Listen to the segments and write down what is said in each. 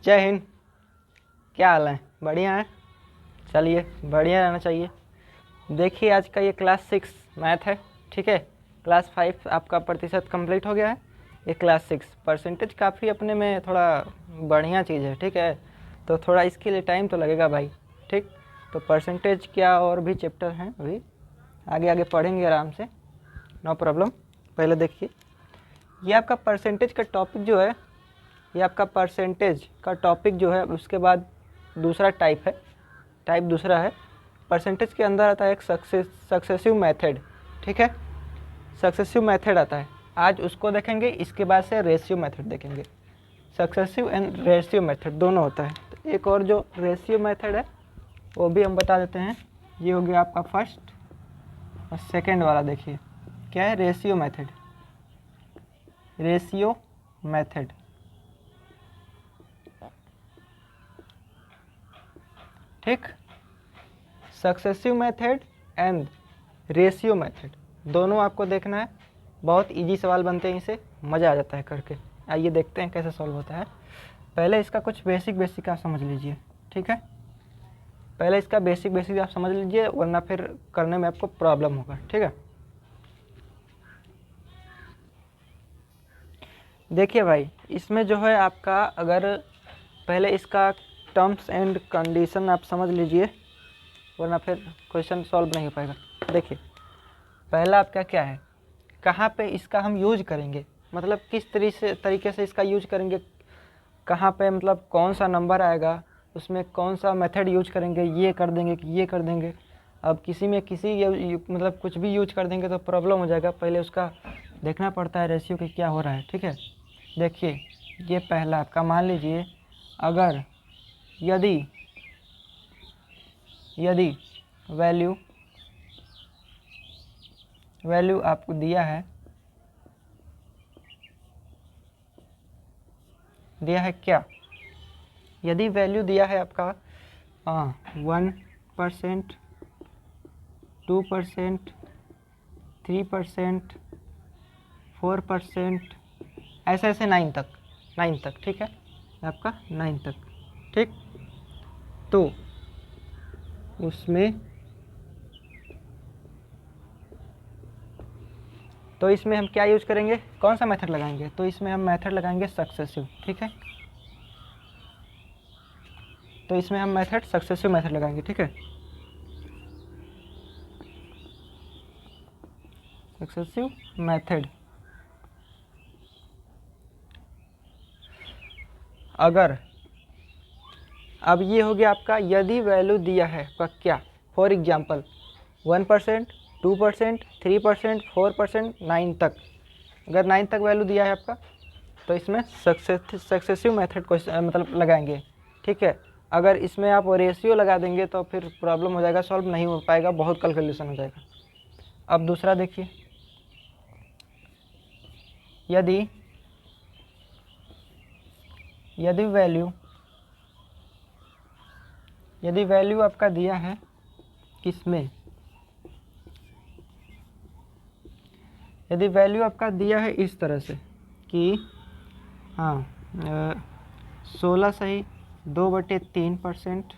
जय हिंद। क्या हाल है? बढ़िया है। चलिए, बढ़िया रहना चाहिए। देखिए, आज का ये क्लास 6 मैथ है, ठीक है। क्लास 5 आपका प्रतिशत कंप्लीट हो गया है। ये क्लास 6 परसेंटेज काफ़ी अपने में थोड़ा बढ़िया चीज़ है, ठीक है। तो थोड़ा इसके लिए टाइम तो लगेगा भाई, ठीक। तो परसेंटेज क्या और भी चैप्टर हैं, अभी आगे आगे पढ़ेंगे आराम से, नो प्रॉब्लम। पहले देखिए, ये आपका परसेंटेज का टॉपिक जो है, ये आपका परसेंटेज का टॉपिक जो है, उसके बाद दूसरा टाइप है, टाइप दूसरा है। परसेंटेज के अंदर आता है एक सक्सेसिव मेथड, ठीक है। सक्सेसिव मेथड आता है, आज उसको देखेंगे। इसके बाद से रेशियो मेथड देखेंगे। सक्सेसिव एंड रेशियो मेथड दोनों होता है। तो एक और जो रेशियो मेथड है वो भी हम बता देते हैं। ये हो गया आपका फर्स्ट और सेकेंड वाला। देखिए क्या है, रेशियो मेथड। रेशियो मेथड, ठीक। Successive method and ratio method दोनों आपको देखना है। बहुत इजी सवाल बनते हैं, इसे मज़ा आ जाता है करके। आइए देखते हैं कैसे सॉल्व होता है। पहले इसका कुछ बेसिक आप समझ लीजिए, ठीक है। पहले इसका बेसिक आप समझ लीजिए, वरना फिर करने में आपको प्रॉब्लम होगा, ठीक है। देखिए भाई, इसमें जो है आपका, अगर पहले इसका टर्म्स एंड कंडीशन आप समझ लीजिए, वरना फिर क्वेश्चन सॉल्व नहीं हो पाएगा। देखिए, पहला आपका क्या है, कहाँ पे इसका हम यूज करेंगे, मतलब किस तरीके से इसका यूज करेंगे, कहाँ पे, मतलब कौन सा नंबर आएगा, उसमें कौन सा मेथड यूज करेंगे, ये कर देंगे कि ये कर देंगे। अब किसी में मतलब कुछ भी यूज कर देंगे तो प्रॉब्लम हो जाएगा। पहले उसका देखना पड़ता है रेशियो के क्या हो रहा है, ठीक है। देखिए, ये पहला आपका मान लीजिए, अगर यदि वैल्यू आपको दिया है क्या, यदि वैल्यू दिया है आपका 1%, 2%, 3%, 4%, ऐसे 9 तक, ठीक है। आपका 9 तक, ठीक। तो इसमें हम क्या यूज करेंगे, कौन सा मेथड लगाएंगे, तो इसमें हम मेथड लगाएंगे सक्सेसिव, ठीक है। तो इसमें हम सक्सेसिव मेथड लगाएंगे, ठीक है। सक्सेसिव मेथड, अगर, अब ये हो गया आपका यदि वैल्यू दिया है आपका क्या, फॉर एग्जांपल 1%, 2%, 3%, 4%, 9 तक। अगर 9 तक वैल्यू दिया है आपका, तो इसमें सक्सेसिव मेथड को मतलब लगाएंगे, ठीक है। अगर इसमें आप रेशियो लगा देंगे तो फिर प्रॉब्लम हो जाएगा, सॉल्व नहीं हो पाएगा, बहुत कैलकुलेशन हो जाएगा। अब दूसरा देखिए, यदि वैल्यू आपका दिया है किसमें, यदि वैल्यू आपका दिया है इस तरह से कि 16 सही 2/3%,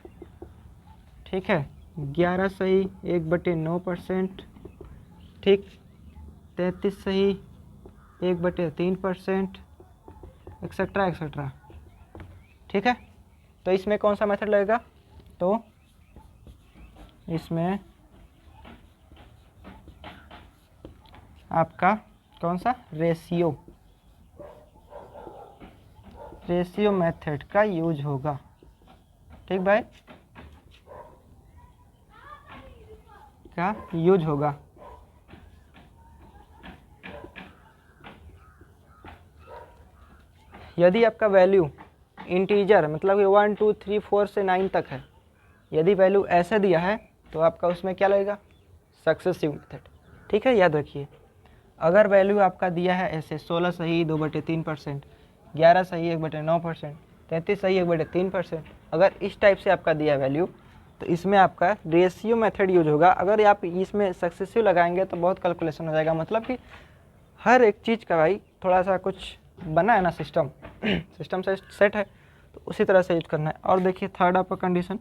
ठीक है। 11 सही 1/9%, ठीक। 33 सही 1/3%, एक्सेट्रा, ठीक है। तो इसमें कौन सा मेथड लगेगा, तो इसमें आपका कौन सा, रेशियो मेथड का यूज होगा, ठीक भाई, का यूज होगा। यदि आपका वैल्यू इंटीजर, मतलब कि 1, 2, 3, 4 से 9 तक है, यदि वैल्यू ऐसे दिया है तो आपका उसमें क्या लगेगा, सक्सेसिव मेथड, ठीक है। याद रखिए, अगर वैल्यू आपका दिया है ऐसे 16 सही 2/3%, 11 सही 1/9%, 33 सही 1/3%, अगर इस टाइप से आपका दिया वैल्यू, तो इसमें आपका रेशियो मेथड यूज होगा। अगर आप इसमें सक्सेसिव लगाएंगे तो बहुत कैलकुलेशन हो जाएगा, मतलब कि हर एक चीज़ का भाई थोड़ा सा कुछ बना है ना, सिस्टम से सेट है, तो उसी तरह से यूज करना है। और देखिए थर्ड आपका कंडीशन,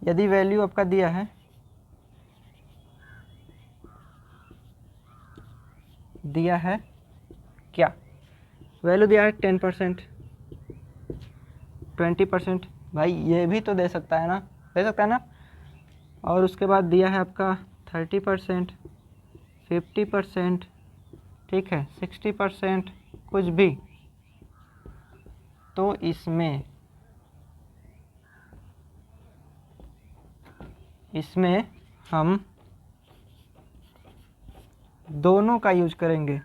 यदि वैल्यू आपका दिया है क्या, वैल्यू दिया है 10%, 20%, भाई ये भी तो दे सकता है ना, दे सकता है ना। और उसके बाद दिया है आपका 30%, 50%, ठीक है, 60%, कुछ भी, तो इसमें हम दोनों का यूज करेंगे,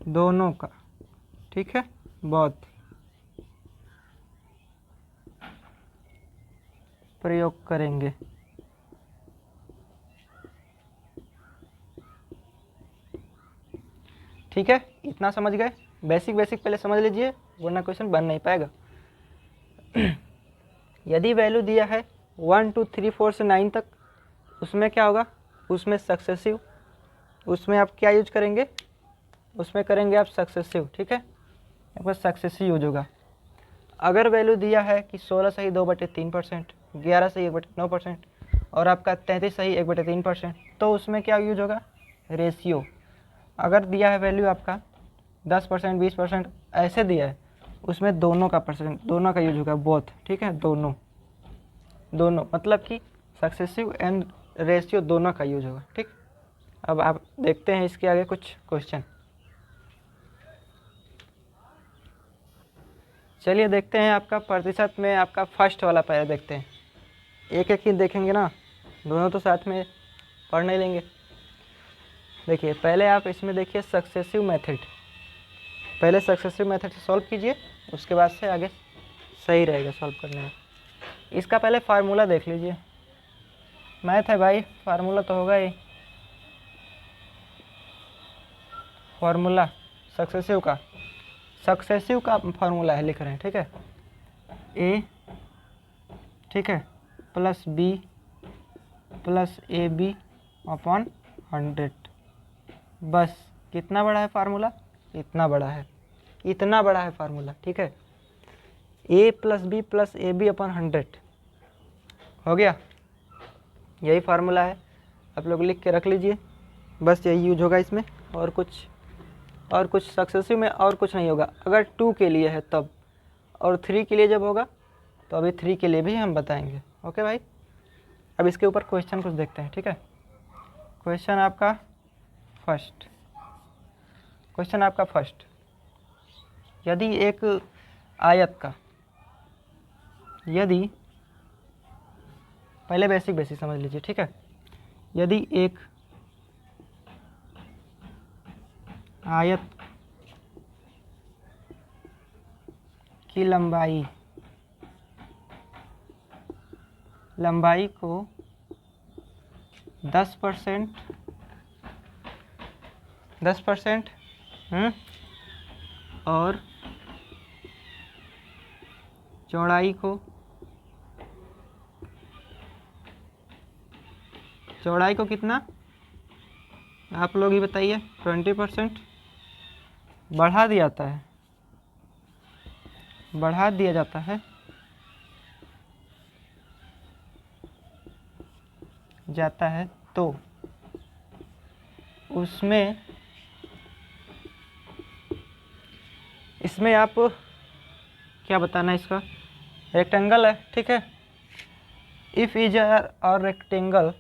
दोनों का, ठीक है, बहुत प्रयोग करेंगे। ठीक है, इतना समझ गए, बेसिक पहले समझ लीजिए वरना क्वेश्चन बन नहीं पाएगा। यदि वैल्यू दिया है 1 2 3 4 से 9 तक, उसमें क्या होगा, उसमें सक्सेसिव, उसमें आप क्या यूज करेंगे, उसमें करेंगे आप सक्सेसिव, ठीक है, आपका सक्सेसिव यूज होगा। अगर वैल्यू दिया है कि 16 सही 2/3%, 11 सही 1/9% और आपका 33 सही 1/3%, तो उसमें क्या यूज होगा, रेशियो। अगर दिया है वैल्यू आपका 10%, 20%, ऐसे दिया है, उसमें दोनों का यूज होगा, बोथ, ठीक है, दोनों मतलब कि सक्सेसिव एंड रेशियो दोनों का यूज होगा, ठीक। अब आप देखते हैं इसके आगे कुछ क्वेश्चन, चलिए देखते हैं। आपका प्रतिशत में आपका फर्स्ट वाला पहले देखते हैं, एक ही देखेंगे ना, दोनों तो साथ में पढ़ नहीं लेंगे। देखिए पहले आप इसमें देखिए सक्सेसिव मेथड, पहले सक्सेसिव मेथड से सॉल्व कीजिए, उसके बाद से आगे सही रहेगा सॉल्व करने में। इसका पहले फार्मूला देख लीजिए, मैथ है भाई, फार्मूला तो होगा ही, फार्मूला सक्सेसिव का फार्मूला है, लिख रहे हैं, ठीक है, ए, ठीक है, plus B plus A B upon 100। बस कितना बड़ा है फार्मूला, इतना बड़ा है फार्मूला, ठीक है, ए प्लस ए बी अपॉन 100 हो गया, यही फार्मूला है, आप लोग लिख के रख लीजिए, बस यही यूज होगा इसमें, और कुछ सक्सेसिव में और कुछ नहीं होगा। अगर 2 के लिए है तब, और 3 के लिए जब होगा तो अभी 3 के लिए भी हम बताएंगे। ओके भाई, अब इसके ऊपर क्वेश्चन कुछ देखते हैं, ठीक है। क्वेश्चन आपका फर्स्ट, यदि एक आयत का, यदि पहले बेसिक समझ लीजिए, ठीक है, यदि एक आयत की लंबाई को 10% और चौड़ाई को कितना, आप लोग ही बताइए, 20% बढ़ा दिया जाता है तो इसमें आप क्या बताना है, इसका रेक्टेंगल है, ठीक है, इफ़ इज और रेक्टेंगल,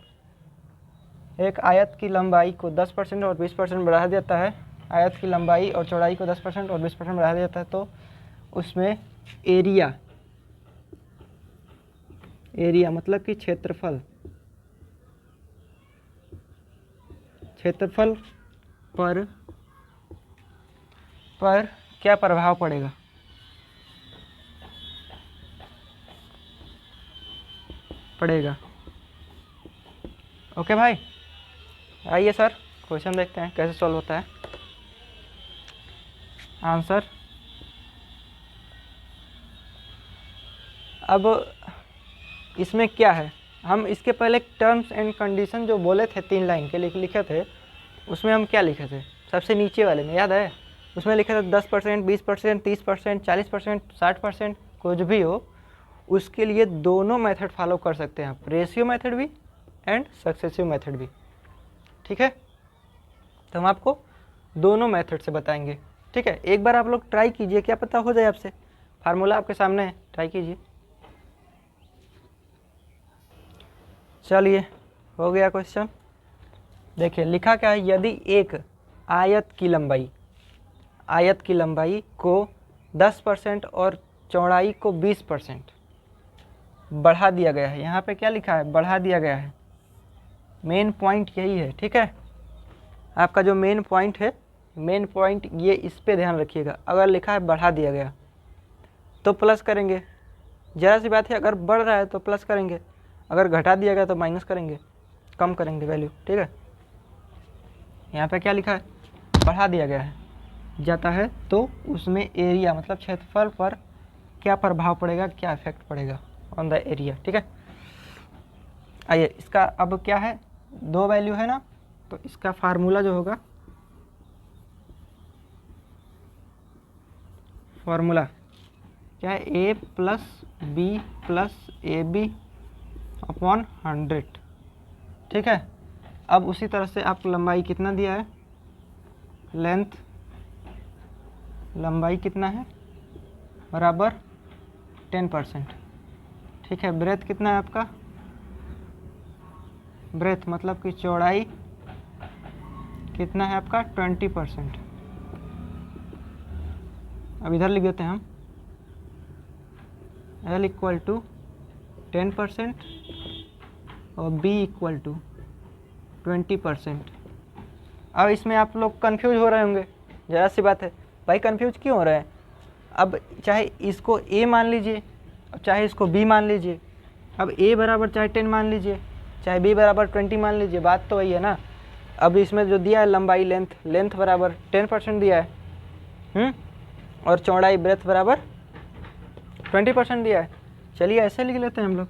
एक आयत की लंबाई को 10% और 20% बढ़ा देता है, आयत की लंबाई और चौड़ाई को 10% और 20% बढ़ा देता है, तो उसमें एरिया मतलब कि क्षेत्रफल पर क्या प्रभाव पड़ेगा। ओके भाई, आइए सर क्वेश्चन देखते हैं कैसे सॉल्व होता है। आंसर, अब इसमें क्या है, हम इसके पहले टर्म्स एंड कंडीशन जो बोले थे 3 लाइन के लिखे थे, उसमें हम क्या लिखे थे, सबसे नीचे वाले में याद है, उसमें लिखा था 10%, 20%, 30%, 40%, 60%, कुछ भी हो, उसके लिए दोनों मेथड फॉलो कर सकते हैं आप, रेशियो मेथड भी एंड सक्सेसिव मेथड भी। ठीक है, तो हम आपको दोनों मेथड से बताएंगे। ठीक है, एक बार आप लोग ट्राई कीजिए, क्या पता हो जाए आपसे। फार्मूला आपके सामने है, ट्राई कीजिए। चलिए, हो गया क्वेश्चन। देखिए लिखा क्या है, यदि एक आयत की लंबाई को 10% और चौड़ाई को 20% बढ़ा दिया गया है। यहाँ पे क्या लिखा है, बढ़ा दिया गया है। मेन पॉइंट यही है। ठीक है, आपका जो मेन पॉइंट है, मेन पॉइंट ये, इस पे ध्यान रखिएगा। अगर लिखा है बढ़ा दिया गया तो प्लस करेंगे, ज़रा सी बात है। अगर बढ़ रहा है तो प्लस करेंगे, अगर घटा दिया गया तो माइनस करेंगे, कम करेंगे वैल्यू। ठीक है, यहाँ पे क्या लिखा है, बढ़ा दिया गया है जाता है, तो उसमें एरिया मतलब क्षेत्रफल पर क्या प्रभाव पड़ेगा, क्या इफेक्ट पड़ेगा ऑन द एरिया। ठीक है, आइए इसका अब क्या है, दो वैल्यू है ना, तो इसका फार्मूला जो होगा, फार्मूला क्या है, a plus B plus A B upon 100। ठीक है, अब उसी तरह से आप लंबाई कितना दिया है, लेंथ, लंबाई कितना है, बराबर 10%। ठीक है, ब्रेथ कितना है आपका, ब्रेथ मतलब कि चौड़ाई कितना है आपका, 20%। अब इधर लिख देते हैं हम, L इक्वल टू 10% और B इक्वल टू 20%। अब इसमें आप लोग कंफ्यूज हो रहे होंगे, ज़रा सी बात है भाई, कंफ्यूज क्यों हो रहे हैं। अब चाहे इसको A मान लीजिए, चाहे इसको B मान लीजिए। अब A बराबर चाहे 10 मान लीजिए, चाहे B बराबर 20 मान लीजिए, बात तो वही है ना। अब इसमें जो दिया है लंबाई, लेंथ बराबर 10% दिया है, और चौड़ाई ब्रेथ बराबर 20% दिया है। चलिए ऐसे लिख लेते हैं हम लोग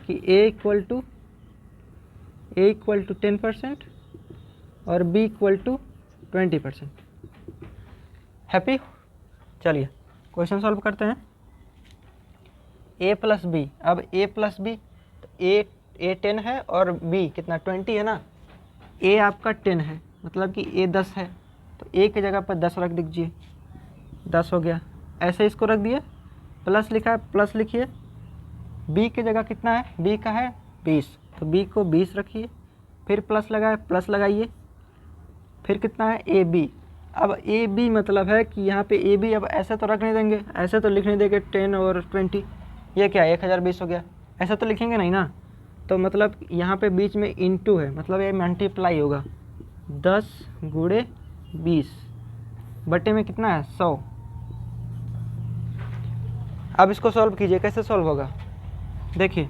कि A इक्वल टू 10% और B इक्वल टू 20%। हैप्पी। चलिए क्वेश्चन सॉल्व करते हैं। A प्लस बी, अब A प्लस बी, तो A 10 है और B कितना 20 है ना। A आपका 10 है, मतलब कि A 10 है, तो A की जगह पर 10 रख दीजिए, 10 हो गया। ऐसे इसको रख दिए, प्लस लिखा है प्लस लिखिए। B की जगह कितना है, B का है 20, तो B को 20 रखिए, फिर प्लस लगाए, प्लस लगाइए, फिर कितना है AB। अब AB मतलब है कि यहाँ पे AB अब ऐसे तो रख नहीं देंगे, ऐसे तो लिखने देंगे 10 और 20, ये क्या है 1020 हो गया, ऐसा तो लिखेंगे नहीं ना। तो मतलब यहाँ पे बीच में इंटू है, मतलब ये मल्टीप्लाई होगा, 10 गुणे 20 बटे में कितना है 100। अब इसको सॉल्व कीजिए, कैसे सॉल्व होगा, देखिए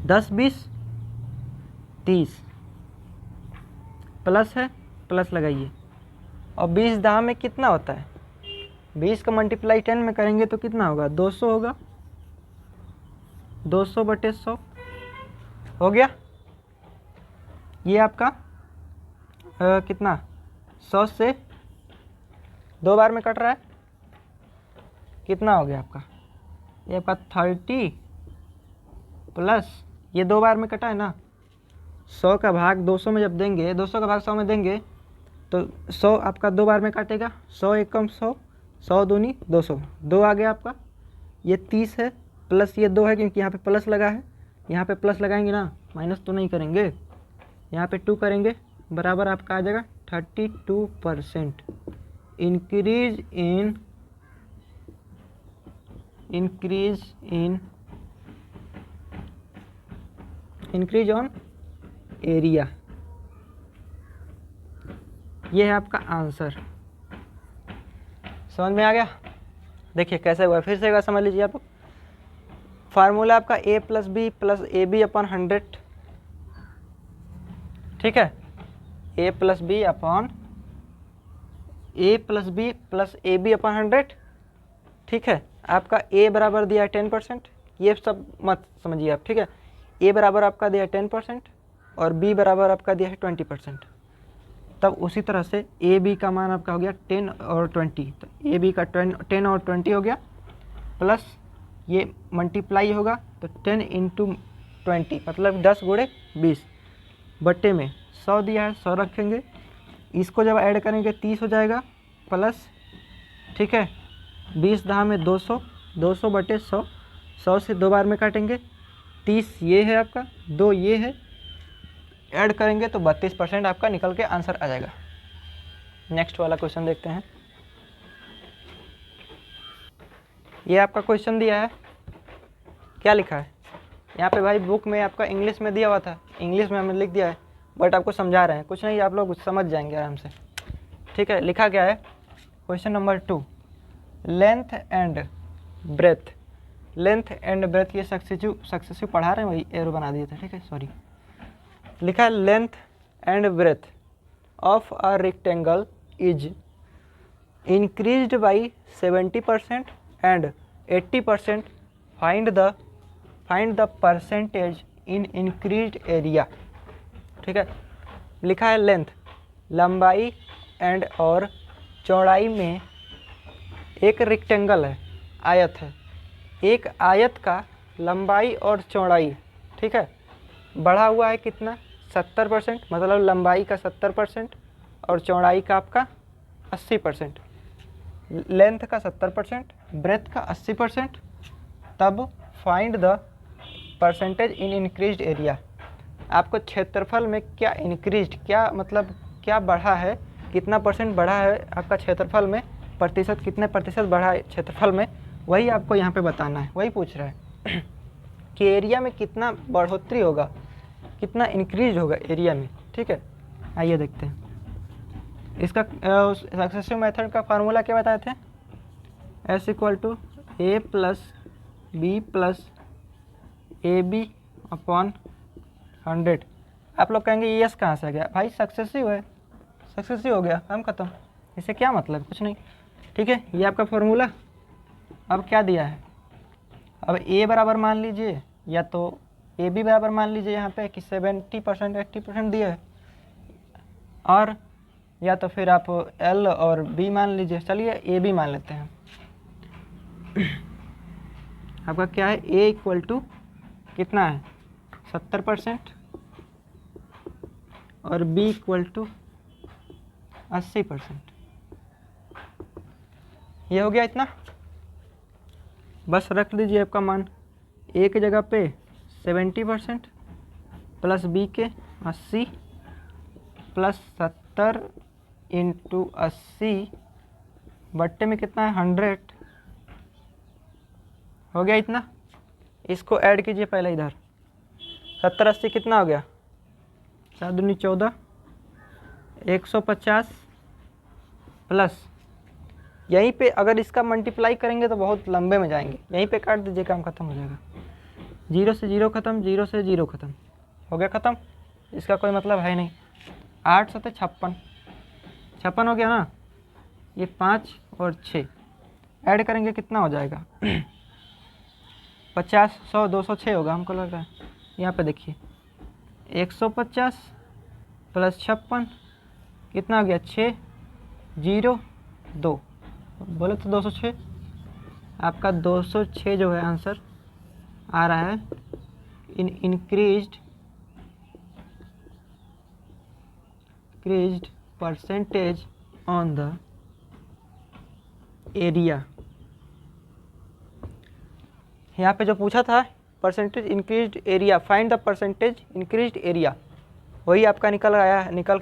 10 20 30 प्लस है, प्लस लगाइए, और 20 दाह में कितना होता है, 20 का मल्टीप्लाई 10 में करेंगे तो कितना होगा, 200 होगा, 200 बटे 100 हो गया। ये आपका कितना 100 से 2 बार में कट रहा है, कितना हो गया आपका, ये आपका 30 प्लस ये 2 बार में कटा है ना, 100 का भाग 200 में जब देंगे, 200 का भाग 100 में देंगे तो 100 आपका 2 बार में काटेगा, 100 एकम 100, 100 दूनी 200, 2 आ गया आपका। ये 30 है प्लस ये 2 है, क्योंकि यहाँ पे प्लस लगा है, यहाँ पे प्लस लगाएंगे ना, माइनस तो नहीं करेंगे, यहाँ पे 2 करेंगे, बराबर आपका आ जाएगा 32% इंक्रीज ऑन एरिया। ये है आपका आंसर, समझ में आ गया। देखिए कैसे हुआ, फिर से एक बार समझ लीजिए आप। फार्मूला आपका A plus B plus A B upon 100, ठीक है, A plus B plus A B upon 100, ठीक है। आपका A बराबर दिया है 10%, ये सब मत समझिए आप, ठीक है। A बराबर आपका दिया है 10% और B बराबर आपका दिया है 20%। तब उसी तरह से ए बी का मान आपका हो गया 10 और 20, तो ए बी का 10 और 20 हो गया, प्लस ये मल्टीप्लाई होगा तो 10 इंटू 20 मतलब 10 गुणे 20, बट्टे में 100 दिया है, 100 रखेंगे, इसको जब ऐड करेंगे 30 हो जाएगा, प्लस ठीक है 20 दहा में 200, 200 बटे 100, 100 से 2 बार में काटेंगे, 30 ये है आपका, 2 ये है, ऐड करेंगे तो 32% आपका निकल के आंसर आ जाएगा। नेक्स्ट वाला क्वेश्चन देखते हैं। ये आपका क्वेश्चन दिया है, क्या लिखा है यहाँ पे भाई, बुक में आपका इंग्लिश में दिया हुआ था, इंग्लिश में हमने लिख दिया है, बट आपको समझा रहे हैं, कुछ नहीं आप लोग समझ जाएंगे आराम से। ठीक है, लिखा क्या है, question number 2, length and breadth, length and breadth ये सक्सेसिव पढ़ा रहे हैं, वही एरो बना दिए थे, ठीक है सॉरी। लिखा है length and breadth of a rectangle is increased by 70% and 80%, find the percentage in increased area. ठीक है, लिखा है लेंथ, लंबाई एंड और चौड़ाई में एक रेक्टेंगल है, आयत है, एक आयत का लंबाई और चौड़ाई, ठीक है, बढ़ा हुआ है कितना 70%, मतलब लंबाई का 70% और चौड़ाई का आपका 80%, लेंथ का 70%, ब्रेथ का 80%, तब find the percentage in increased area. आपको क्षेत्रफल में क्या इंक्रीज्ड, क्या मतलब क्या बढ़ा है, कितना परसेंट बढ़ा है आपका क्षेत्रफल में, प्रतिशत कितने प्रतिशत बढ़ा है क्षेत्रफल में, वही आपको यहाँ पे बताना है, वही पूछ रहा है कि एरिया में कितना बढ़ोतरी होगा, कितना इंक्रीज होगा एरिया में। ठीक है, आइए देखते हैं इसका सक्सेसिव मेथड का फार्मूला क्या बताए थे, S = A + B + AB upon 100। आप लोग कहेंगे ये S कहाँ से आ गया भाई, सक्सेसिव है, सक्सेसिव हो गया, काम खत्म, इससे क्या मतलब, कुछ नहीं। ठीक है, ये आपका फार्मूला। अब क्या दिया है, अब A बराबर मान लीजिए, या तो AB बराबर मान लीजिए यहाँ पे कि 70% 80% दिया है, और या तो फिर आप L और B मान लीजिए, चलिए AB मान लेते हैं। आपका क्या है, A = कितना है 70% और B = 80%। ये हो गया इतना, बस रख दीजिए आपका मान A की जगह पे 70% प्लस B के 80 प्लस 70 इंटू 80 बट्टे में कितना है 100, हो गया इतना। इसको ऐड कीजिए पहले इधर, 70 80 कितना हो गया, 7 दूनी 14, 150 प्लस, यहीं पे अगर इसका मल्टीप्लाई करेंगे तो बहुत लंबे में जाएंगे, यहीं पे काट दीजिए, काम खत्म हो जाएगा, 0 से 0 खत्म, 0 से 0 खत्म, हो गया खत्म, इसका कोई मतलब है नहीं। 8 7 56, 56 हो गया ना, ये 5 और 6 ऐड करेंगे कितना हो जाएगा 50 100 200 6 होगा हमको लग रहा है। यहाँ पे देखिए 150 प्लस 56 कितना हो गया 6 0 2, बोले तो 206, आपका 206 जो है आंसर आ रहा है in increased percentage on the area. यहाँ पे जो पूछा था percentage increased area, find the percentage increased area, वही आपका निकल के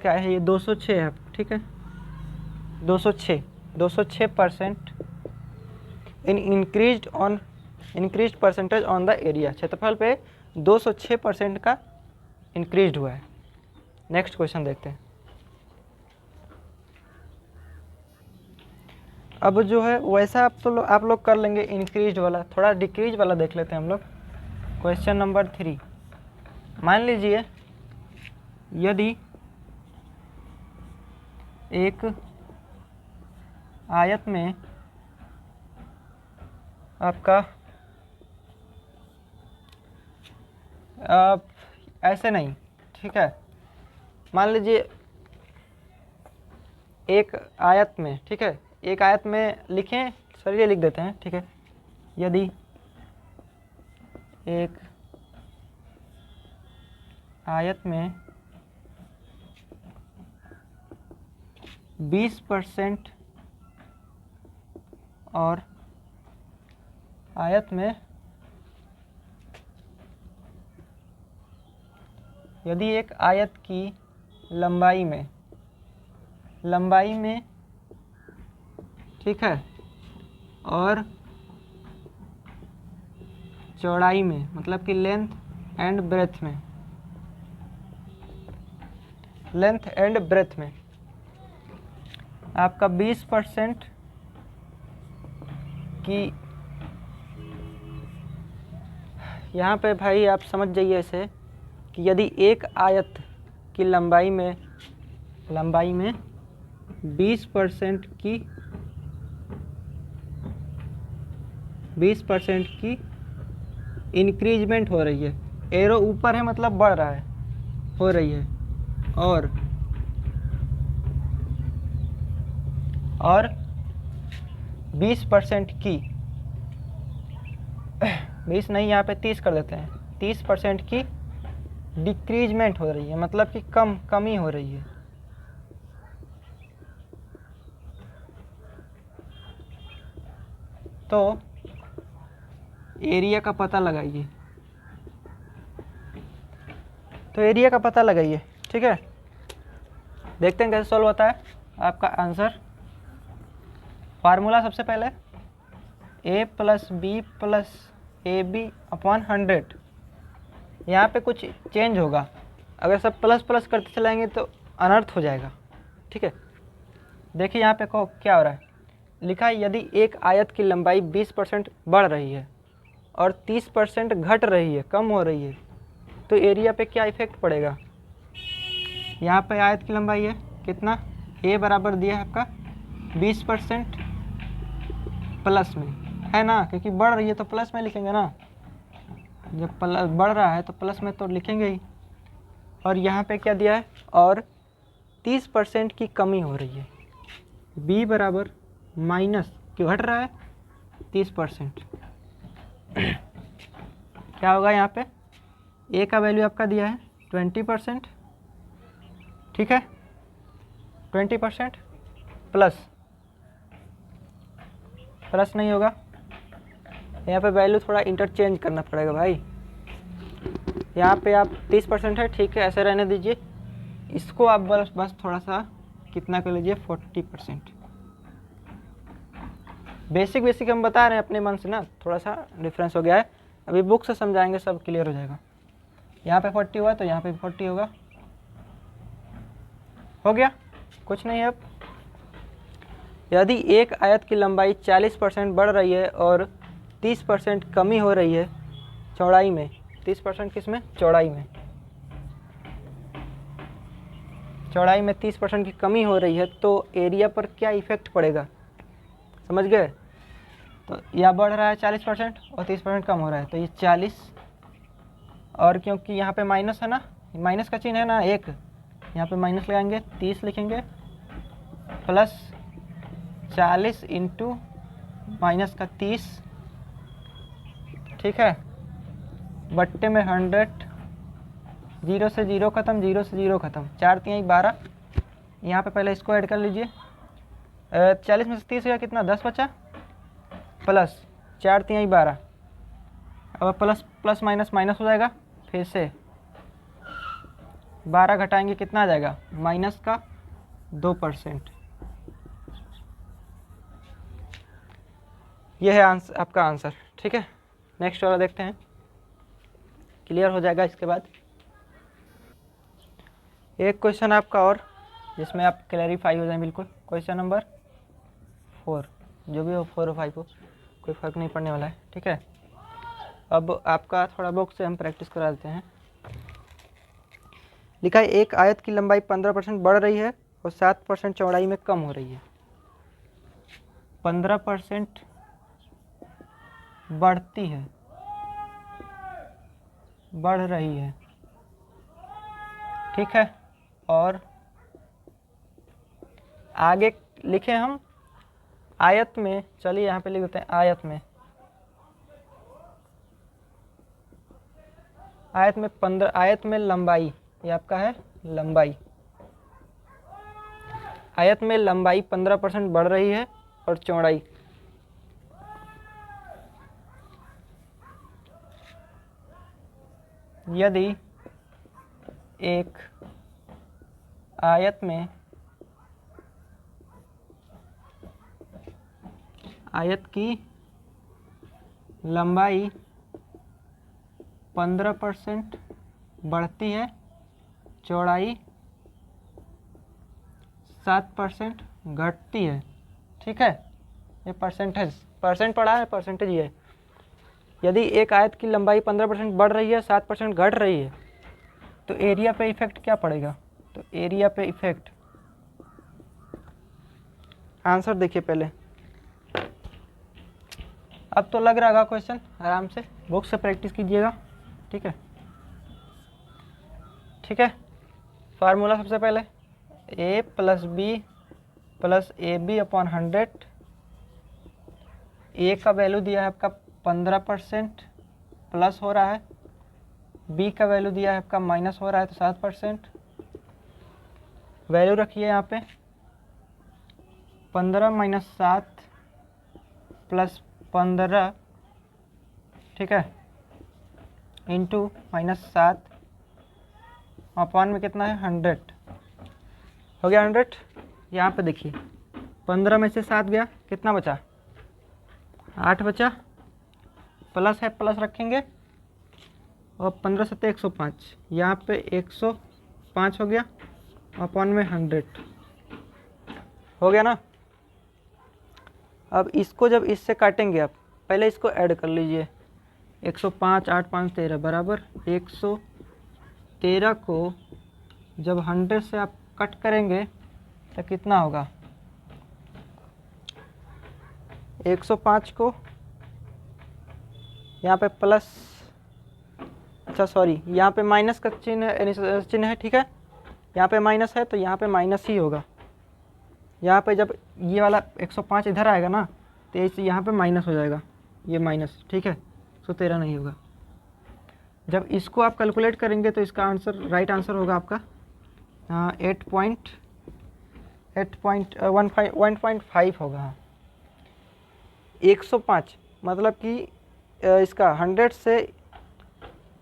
आया है, ये 206 है। ठीक है, 206% in increased percentage on the area, क्षेत्रफल पे 206% का इंक्रीज्ड हुआ है। नेक्स्ट क्वेश्चन देखते हैं। अब जो है वैसा आप लोग कर लेंगे इंक्रीज वाला, थोड़ा डिक्रीज वाला देख लेते हैं हम लोग। क्वेश्चन नंबर 3, मान लीजिए यदि एक आयत में आपका ऐसे नहीं, ठीक है, मान लीजिए एक आयत में, ठीक है, एक आयत में लिखें, चलिए लिख देते हैं, ठीक है। यदि एक आयत में 20% और आयत में यदि एक आयत की लंबाई में ठीक है और चौड़ाई में, मतलब कि लेंथ एंड ब्रेथ में आपका 20% की, यहाँ पे भाई आप समझ जाइए ऐसे कि यदि एक आयत की लंबाई में 20% की इंक्रीजमेंट हो रही है, एरो ऊपर है मतलब बढ़ रहा है, हो रही है, और 20% की 20 नहीं, यहाँ पे 30 कर देते हैं, 30% की डिक्रीजमेंट हो रही है, मतलब कि कमी हो रही है। तो एरिया का पता लगाइए, ठीक है। देखते हैं कैसे सॉल्व होता है आपका आंसर। फार्मूला सबसे पहले a + b + ab/100। यहाँ पे कुछ चेंज होगा, अगर सब प्लस प्लस करते चलाएंगे तो अनर्थ हो जाएगा, ठीक है। देखिए यहाँ पे क्या हो रहा है, लिखा है यदि एक आयत की लंबाई 20% बढ़ रही है और 30% घट रही है, कम हो रही है, तो एरिया पे क्या इफेक्ट पड़ेगा। यहाँ पे आयत की लंबाई है कितना, a बराबर दिया है आपका 20% प्लस में, है ना, क्योंकि बढ़ रही है तो प्लस में लिखेंगे ना, जब बढ़ रहा है तो प्लस में तो लिखेंगे ही। और यहाँ पे क्या दिया है, और 30% की कमी हो रही है, b बराबर माइनस, क्यों घट रहा है 30%। क्या होगा यहाँ पे, a का वैल्यू आपका दिया है 20%, ठीक है, 20% प्लस नहीं होगा, यहाँ पे वैल्यू थोड़ा इंटरचेंज करना पड़ेगा भाई। यहाँ पे आप 30% है, ठीक है, ऐसे रहने दीजिए, इसको आप बस थोड़ा सा कितना कर लीजिए 40%। बेसिक हम बता रहे हैं अपने मन से ना, थोड़ा सा डिफरेंस हो गया है, अभी बुक से समझाएंगे सब क्लियर हो जाएगा। यहाँ पे 40 हुआ तो यहाँ पे भी 40 होगा, हो गया, कुछ नहीं है। अब यदि एक आयत की लंबाई 40% बढ़ रही है और 30% कमी हो रही है चौड़ाई में, 30% किस में, चौड़ाई में 30% की कमी हो रही है, तो एरिया पर क्या इफेक्ट पड़ेगा, समझ गए। तो यह बढ़ रहा है 40% और 30% कम हो रहा है, तो ये 40, और क्योंकि यहाँ पे माइनस है ना, माइनस का चिन्ह है ना एक, यहाँ पे माइनस लगाएंगे, 30 लिखेंगे, प्लस 40 इंटू माइनस का 30, ठीक है, बट्टे में 100, 0 से 0 खत्म, 0 से 0 खत्म, 4 तिहाई 12। यहाँ पे पहले इसको ऐड कर लीजिए, 40 में से 30 गया कितना, 10 बचा, प्लस 4 तिहाई 12, अब प्लस माइनस हो जाएगा, फिर से 12 घटाएंगे कितना आ जाएगा, माइनस का 2%। यह है आपका आंसर, ठीक है। नेक्स्ट वाला देखते हैं, क्लियर हो जाएगा। इसके बाद एक क्वेश्चन आपका और, जिसमें आप क्लैरिफाई हो जाए बिल्कुल। क्वेश्चन नंबर 4, जो भी हो 4 और 5 हो, कोई फ़र्क नहीं पड़ने वाला है, ठीक है। अब आपका थोड़ा बुक से हम प्रैक्टिस करा देते हैं। लिखा है एक आयत की लंबाई 15% बढ़ रही है और 7% चौड़ाई में कम हो रही है। 15% बढ़ती है, बढ़ रही है, ठीक है, और आगे लिखे हम आयत में, चलिए यहाँ पे लिख देते हैं आयत में। आयत में लंबाई, ये आपका है लंबाई। आयत में लंबाई 15% बढ़ रही है और चौड़ाई यदि एक आयत में आयत की लंबाई 15% बढ़ती है, चौड़ाई 7% घटती है। ठीक है, ये परसेंट पढ़ा है, परसेंटेज ये है। यदि एक आयत की लंबाई 15% बढ़ रही है, 7% घट रही है, तो एरिया पे इफेक्ट क्या पड़ेगा? तो एरिया पे इफेक्ट, आंसर देखिए पहले। अब तो लग रहा होगा क्वेश्चन, आराम से बुक से प्रैक्टिस कीजिएगा। ठीक है, ठीक है। फार्मूला सबसे पहले a plus B plus A B upon 100। A का वैल्यू दिया है आपका 15%, प्लस हो रहा है। बी का वैल्यू दिया है आपका माइनस हो रहा है, तो 7%। वैल्यू रखिए यहाँ पे 15 माइनस 7 प्लस 15, ठीक है, इंटू -7 अपॉन में कितना है 100। हो गया 100। यहाँ पे देखिए 15 में से 7 गया, कितना बचा? 8 बचा। प्लस है, प्लस रखेंगे, और 15 7 105, यहाँ पे 105 हो गया, अपॉन में 100 हो गया ना। अब इसको जब इससे काटेंगे आप, पहले इसको ऐड कर लीजिए। 105 8 5 13 बराबर 113 को जब 100 से आप कट करेंगे तो कितना होगा? 105 को यहाँ पे प्लस, अच्छा सॉरी, यहाँ पे माइनस का चिन्ह है, ठीक है। यहाँ पे माइनस है तो यहाँ पे माइनस ही होगा। यहाँ पे जब ये वाला 105 इधर आएगा ना, तो इसे यहाँ पे माइनस हो जाएगा, ये माइनस, ठीक है। 113 नहीं होगा। जब इसको आप कैलकुलेट करेंगे तो इसका आंसर, राइट आंसर होगा आपका 1.5 होगा। 105 मतलब कि इसका 100 से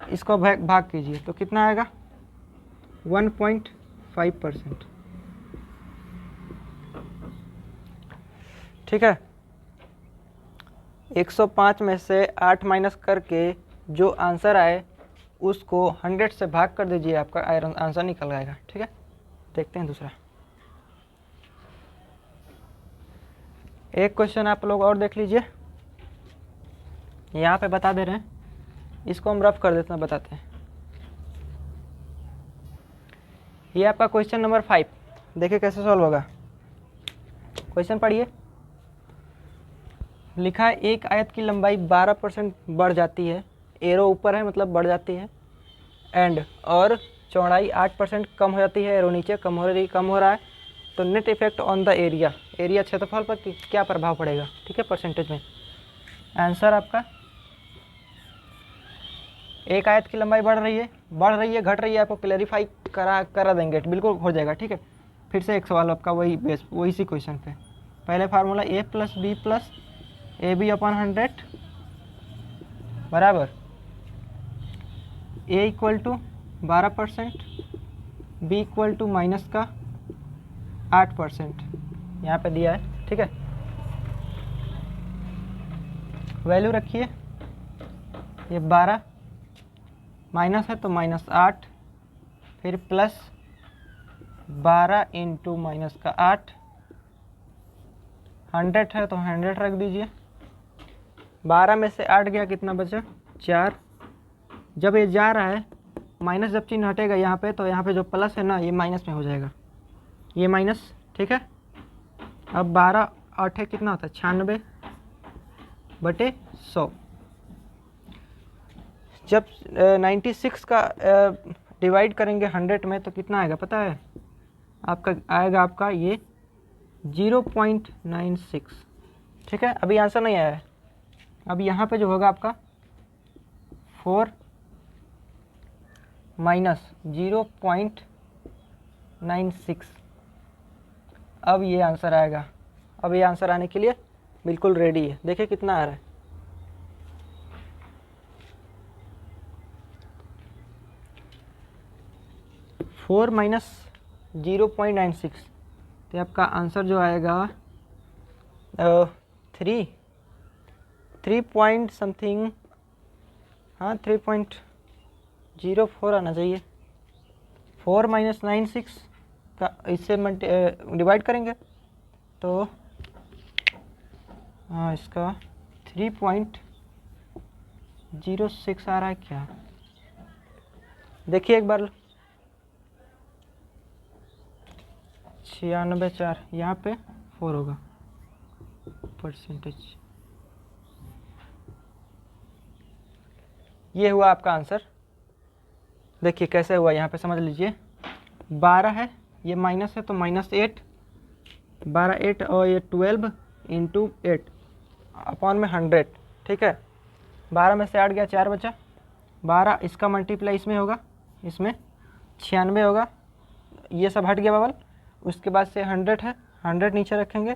इसको भाग कीजिए तो कितना आएगा? 1.5%, ठीक है। 105 में से 8 माइनस करके जो आंसर आए उसको 100 से भाग कर दीजिए, आपका आंसर निकल आएगा, ठीक है। देखते हैं दूसरा। एक क्वेश्चन आप लोग और देख लीजिए, यहाँ पे बता दे रहे हैं, इसको हम रफ कर देते हैं, बताते हैं। ये आपका क्वेश्चन नंबर 5, देखिए कैसे सॉल्व होगा। क्वेश्चन पढ़िए। लिखा है एक आयत की लंबाई 12% बढ़ जाती है, एरो ऊपर है मतलब बढ़ जाती है, एंड और चौड़ाई 8% कम हो जाती है, एरो नीचे कम हो रहा है। तो net effect on the area, area क्षेत्रफल पर क्या प्रभाव पड़ेगा? ठीक है, परसेंटेज में। आंसर आपका, एक आयत की लंबाई बढ़ रही है, घट रही है, आपको क्लैरिफाई करा देंगे, बिल्कुल हो जाएगा, ठीक है। फिर से एक सवाल आपका वही सी क्वेश्चन पे। पहले formula a plus B plus A B upon 100 बराबर a equal to 12%, b equal to minus का 8%, यहाँ पे दिया है, ठीक है। वैल्यू रखिए, ये 12 माइनस है तो -8, फिर प्लस 12 इंटू माइनस का 8, 100 है तो 100 रख दीजिए। 12 में से 8 गया, कितना बचा? 4। जब ये जा रहा है, माइनस जब चिन्ह हटेगा यहाँ पे, तो यहाँ पे जो प्लस है ना, ये माइनस में हो जाएगा, ये माइनस, ठीक है। अब 12 8 कितना होता है? 96/100। जब 96 का डिवाइड करेंगे 100 में तो कितना आएगा पता है? आपका आएगा आपका ये 0.96। ठीक है, अभी आंसर नहीं आया है। अब यहाँ पे जो होगा आपका 4 माइनस 0.96, अब ये आंसर आएगा। अब ये आंसर आने के लिए बिल्कुल रेडी है। देखिए कितना आ रहा है। फोर माइनस 0.96, तो आपका आंसर जो आएगा 3 पॉइंट समथिंग, हाँ 3.04 आना चाहिए। 4 माइनस 96 का इससे डिवाइड करेंगे तो हाँ इसका 3.06 आ रहा है क्या, देखिए एक बार। 96/4, यहाँ पे 4 होगा परसेंटेज। ये हुआ आपका आंसर। देखिए कैसे हुआ, यहाँ पे समझ लीजिए। 12 है, ये माइनस है तो -8, 12 8 और ये 12 इंटू 8 अपॉन में 100। ठीक है, 12 में से 8 गया, 4 बचा। 12 इसका मल्टीप्लाई इसमें होगा, इसमें 96 होगा, ये सब हट गया बबल। उसके बाद से 100 है, 100 नीचे रखेंगे,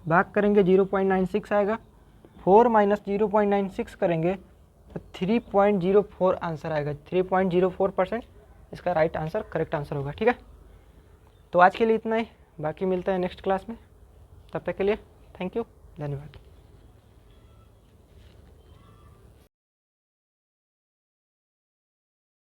भाग करेंगे 0.96 आएगा। 4 माइनस 0.96 करेंगे तो 3.04 आंसर आएगा। 3.04% इसका राइट आंसर, करेक्ट आंसर होगा। ठीक है, तो आज के लिए इतना ही, बाकी मिलता है नेक्स्ट क्लास में। तब तक के लिए थैंक यू, धन्यवाद।